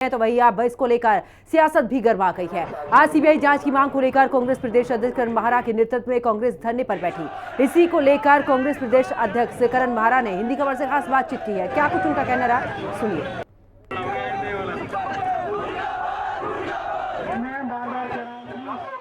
तो वही अब इसको लेकर सियासत भी गर्मा गई है। आज सीबीआई जांच की मांग को लेकर कांग्रेस प्रदेश अध्यक्ष करण महारा के नेतृत्व में कांग्रेस धरने पर बैठी। इसी को लेकर कांग्रेस प्रदेश अध्यक्ष करण महारा ने हिंदी खबर से खास बातचीत की है। क्या कुछ उनका कहना रहा, सुनिए।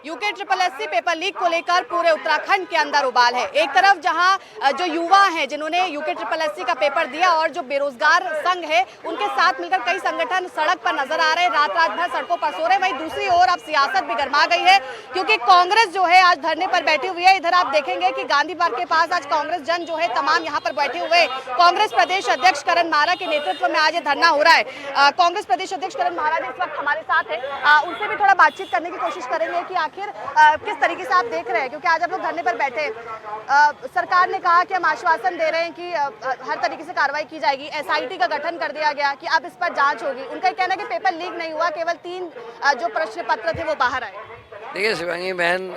UK triple SC paper leak को लेकर पूरे उत्तराखंड के अंदर उबाल है। एक तरफ जहां जो युवा हैं जिन्होंने यूके ट्रिपल एससी का पेपर दिया और जो बेरोजगार संघ है उनके साथ मिलकर कई संगठन सड़क पर नजर आ रहे हैं, रात रात भर सड़कों पर सो रहे हैं। वहीं दूसरी ओर अब सियासत भी गर्मा गई है क्योंकि कांग्रेस जो है आज धरने पर बैठी हुई है। इधर आप देखेंगे कि गांधी पार्क के पास आज कांग्रेस जन जो है तमाम यहाँ पर बैठे हुए। कांग्रेस प्रदेश अध्यक्ष करण महारा के नेतृत्व में आज ये धरना हो रहा है। कांग्रेस प्रदेश अध्यक्ष करण महारा इस वक्त हमारे साथ है, उनसे भी थोड़ा बातचीत करने की कोशिश करेंगे कि आखिर किस तरीके से आप देख रहे हैं, क्योंकि आज आप लोग धरने पर बैठे। सरकार ने कहा कि हम आश्वासन दे रहे हैं कि हर तरीके से कार्रवाई की जाएगी, एसआईटी का गठन कर दिया गया कि अब इस पर जांच होगी। उनका कहना है कि पेपर लीक नहीं हुआ, केवल 3 जो प्रश्न पत्र थे वो बाहर आए। देखिए शिवांगी बहन,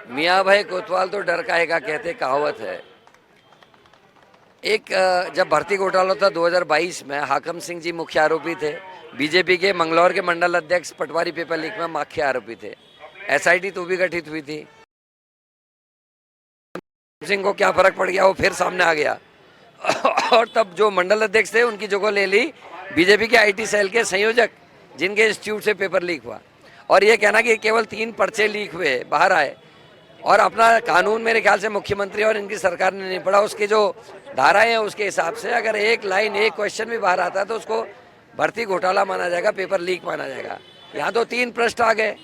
मियाँ भाई कोतवाल तो डर का हैगा कहते कहावत है। एक जब भर्ती घोटाला था 2022 में, हाकम सिंह जी मुख्य आरोपी थे, बीजेपी के मंगलौर के मंडल अध्यक्ष पटवारी पेपर लीक में मुख्य आरोपी थे। एसआईटी तो भी गठित हुई थी। सिंह को क्या फर्क पड़ गया, वो फिर सामने आ गया और तब जो मंडल अध्यक्ष थे उनकी जगह ले ली बीजेपी के आईटी सेल के संयोजक, जिनके इंस्टीट्यूट से पेपर लीक हुआ। और ये कहना कि केवल 3 पर्चे लीक हुए बाहर आए और अपना कानून मेरे ख्याल से मुख्यमंत्री और इनकी सरकार ने नहीं पढ़ा। उसकी जो धाराएं हैं उसके हिसाब से अगर एक लाइन एक क्वेश्चन भी बाहर आता है तो उसको भर्ती घोटाला माना जाएगा, पेपर लीक माना जाएगा। यहाँ तो 3 प्रश्न आ गए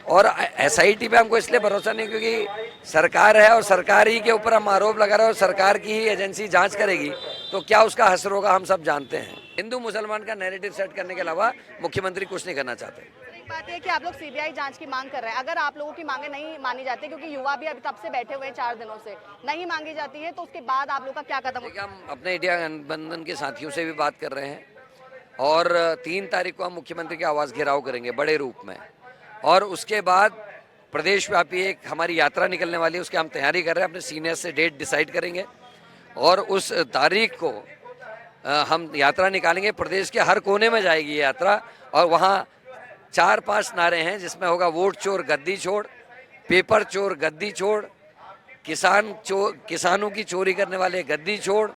और एसआईटी पे हमको इसलिए भरोसा नहीं क्योंकि सरकार है और सरकार ही के ऊपर हम आरोप लगा रहे हैं और सरकार की ही एजेंसी जांच करेगी, तो क्या उसका असर होगा हम सब जानते हैं। हिंदू मुसलमान का नैरेटिव सेट करने के अलावा मुख्यमंत्री कुछ नहीं करना चाहते। एक बात है कि आप लोग सीबीआई जांच की मांग कर रहे हैं, अगर आप लोगों की मांगे नहीं मानी जाती, क्योंकि युवा भी अभी तब से बैठे हुए हैं 4 दिनों से, नहीं मांगी जाती है, तो उसके बाद आप लोग का क्या कदम होगा? हम अपने इंडिया गठबंधन के साथियों से भी बात कर रहे हैं और 3 तारीख को हम मुख्यमंत्री के आवास घेराव करेंगे बड़े रूप में, और उसके बाद प्रदेश व्यापी एक हमारी यात्रा निकलने वाली है, उसकी हम तैयारी कर रहे हैं। अपने सीनियर से डेट डिसाइड करेंगे और उस तारीख को हम यात्रा निकालेंगे। प्रदेश के हर कोने में जाएगी ये यात्रा और वहाँ 4-5 नारे हैं जिसमें होगा वोट चोर गद्दी छोड़, पेपर चोर गद्दी छोड़, किसानों की चोरी करने वाले गद्दी छोड़,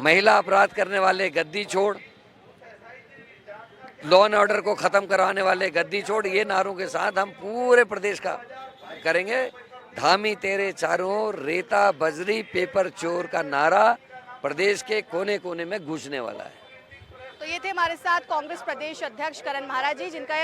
महिला अपराध करने वाले गद्दी छोड़, लॉ एंड ऑर्डर को खत्म करवाने वाले गद्दी छोड़। ये नारों के साथ हम पूरे प्रदेश का करेंगे। धामी तेरे चारों ओर, रेता बजरी पेपर चोर का नारा प्रदेश के कोने कोने में गूंजने वाला है। तो ये थे हमारे साथ कांग्रेस प्रदेश अध्यक्ष करण महारा जी, जिनका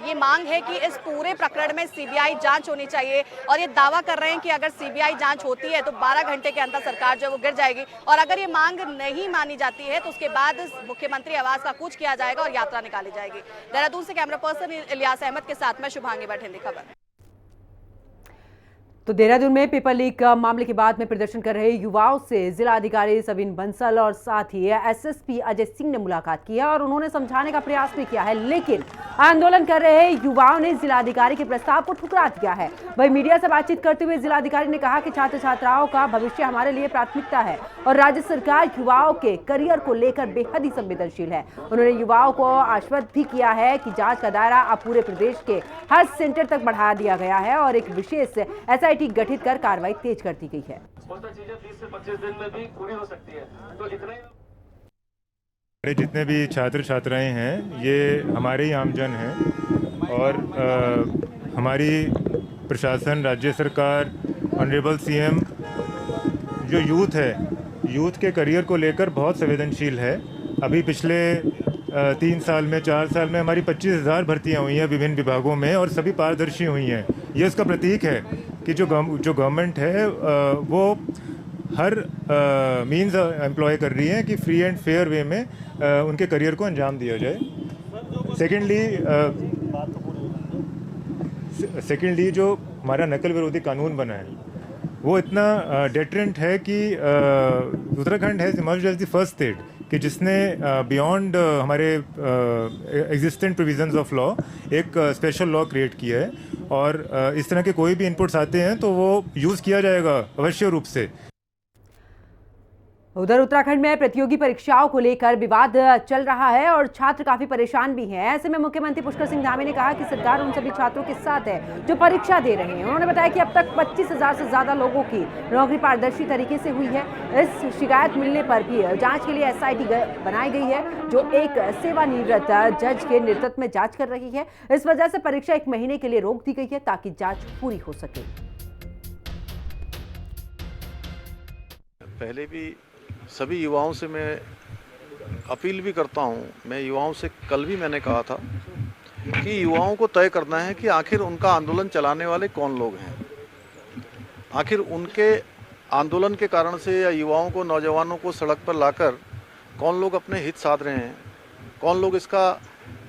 ये मांग है कि इस पूरे प्रकरण में सीबीआई जांच होनी चाहिए और ये दावा कर रहे हैं कि अगर सीबीआई जांच होती है तो 12 घंटे के अंदर सरकार जो है वो गिर जाएगी और अगर ये मांग नहीं मानी जाती है तो उसके बाद मुख्यमंत्री आवास का कूच किया जाएगा और यात्रा निकाली जाएगी। देहरादून से कैमरा पर्सन इलियास अहमद के साथ में शुभांगी भट्ट, हिंदी खबर। तो देहरादून में पेपर लीक मामले के बाद में प्रदर्शन कर रहे युवाओं से जिला अधिकारी सविन बंसल और साथ ही एसएसपी अजय सिंह ने मुलाकात की है और उन्होंने समझाने का प्रयास भी किया है, लेकिन आंदोलन कर रहे युवाओं ने जिलाधिकारी के प्रस्ताव को ठुकरा दिया है। वही मीडिया से बातचीत करते हुए जिलाधिकारी ने कहा कि छात्र छात्राओं का भविष्य हमारे लिए प्राथमिकता है और राज्य सरकार युवाओं के करियर को लेकर बेहद ही संवेदनशील है। उन्होंने युवाओं को आश्वस्त भी किया है कि जांच का दायरा अब पूरे प्रदेश के हर सेंटर तक बढ़ा दिया गया है और एक विशेष एसआईटी गठित कर कार्रवाई तेज कर दी गई है। चीजें 20 से 25 दिन में भी पूरी हो सकती है, तो इतना ही। जितने भी छात्र छात्राएं हैं ये हमारे ही आमजन हैं और हमारी प्रशासन, राज्य सरकार, ऑनरेबल सीएम जो यूथ है, यूथ के करियर को लेकर बहुत संवेदनशील है। अभी पिछले 3 साल में 4 साल में हमारी 25,000 भर्तियां हुई हैं विभिन्न विभागों में और सभी पारदर्शी हुई हैं। ये इसका प्रतीक है कि जो गवर्नमेंट है वो हर मींस एम्प्लॉय कर रही है कि फ्री एंड फेयर वे में उनके करियर को अंजाम दिया जाए। सेकेंडली जो हमारा नकल विरोधी कानून बना है वो इतना डेटरेंट है कि Uttarakhand has emerged as the first state कि जिसने बियॉन्ड हमारे एग्जिस्टेंट प्रोविजंस ऑफ लॉ एक स्पेशल लॉ क्रिएट किया है और इस तरह के कोई भी इनपुट्स आते हैं तो वो यूज़ किया जाएगा अवश्य रूप से। उधर उत्तराखंड में प्रतियोगी परीक्षाओं को लेकर विवाद चल रहा है और छात्र काफी परेशान भी हैं। ऐसे में मुख्यमंत्री पुष्कर सिंह धामी ने कहा कि सरकार उन सभी छात्रों के साथ है जो परीक्षा दे रहे हैं। उन्होंने बताया कि अब तक 25,000 से ज्यादा लोगों की नौकरी पारदर्शी तरीके से हुई है। इस शिकायत मिलने पर भी जांच के लिए एसआईटी बनाई गई है जो एक सेवानिवृत्त जज के नेतृत्व में जांच कर रही है। इस वजह से परीक्षा 1 महीने के लिए रोक दी गई है ताकि जांच पूरी हो सके। पहले भी सभी युवाओं से मैं अपील भी करता हूं, मैं युवाओं से कल भी मैंने कहा था कि युवाओं को तय करना है कि आखिर उनका आंदोलन चलाने वाले कौन लोग हैं, आखिर उनके आंदोलन के कारण से या युवाओं को, नौजवानों को सड़क पर लाकर कौन लोग अपने हित साध रहे हैं, कौन लोग इसका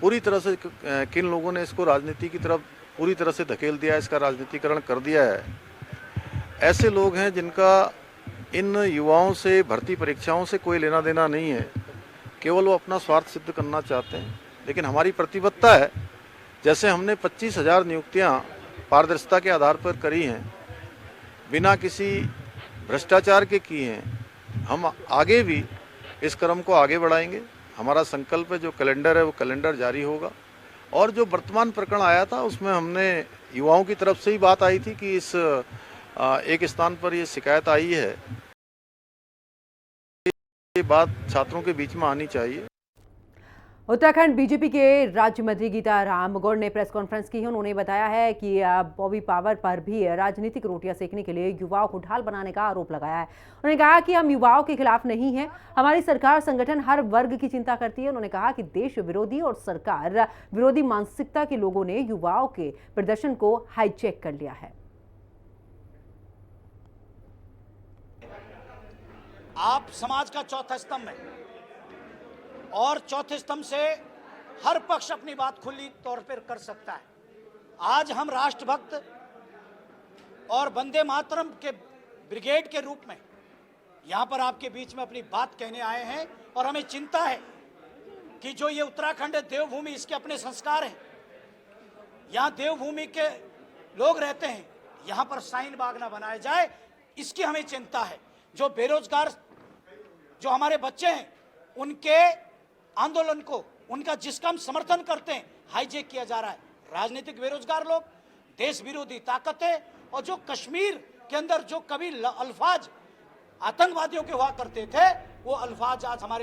पूरी तरह से, किन लोगों ने इसको राजनीति की तरफ पूरी तरह से धकेल दिया, इसका राजनीतिकरण कर दिया है। ऐसे लोग हैं जिनका इन युवाओं से, भर्ती परीक्षाओं से कोई लेना देना नहीं है, केवल वो अपना स्वार्थ सिद्ध करना चाहते हैं। लेकिन हमारी प्रतिबद्धता है, जैसे हमने 25,000 नियुक्तियां पारदर्शिता के आधार पर करी हैं, बिना किसी भ्रष्टाचार के की हैं, हम आगे भी इस क्रम को आगे बढ़ाएंगे। हमारा संकल्प है, जो कैलेंडर है वो कैलेंडर जारी होगा। और जो वर्तमान प्रकरण आया था उसमें हमने युवाओं की तरफ से ही बात आई थी कि इस एक स्थान पर ये शिकायत आई है, ये बात छात्रों के बीच में आनी चाहिए। उत्तराखंड बीजेपी के राज्य मंत्री गीता रामगौड़ ने प्रेस कॉन्फ्रेंस की है। उन्होंने बताया है कि बॉबी पावर पर भी राजनीतिक रोटियां सेकने के लिए युवाओं को ढाल बनाने का आरोप लगाया है। उन्होंने कहा कि हम युवाओं के खिलाफ नहीं हैं, हमारी सरकार संगठन हर वर्ग की चिंता करती है। उन्होंने कहा कि देश विरोधी और सरकार विरोधी मानसिकता के लोगों ने युवाओं के प्रदर्शन को हाईजैक कर लिया है। आप समाज का चौथा स्तंभ है और चौथे स्तंभ से हर पक्ष अपनी बात खुली तौर पर कर सकता है। आज हम राष्ट्रभक्त और वंदे मातरम के ब्रिगेड के रूप में यहां पर आपके बीच में अपनी बात कहने आए हैं और हमें चिंता है कि जो ये उत्तराखंड है, देवभूमि, इसके अपने संस्कार हैं। यहां देवभूमि के लोग रहते हैं, यहां पर शाहीन बाग ना बनाया जाए, इसकी हमें चिंता है। जो बेरोजगार, जो हमारे बच्चे हैं, उनके आंदोलन को, उनका जिसका हम समर्थन करते हैं, हाईजैक किया जा रहा है। राजनीतिक बेरोजगार लोग, देश विरोधी ताकतें, और जो कश्मीर के अंदर जो कभी अल्फाज आतंकवादियों के हुआ करते थे, वो अल्फाज आज हमारे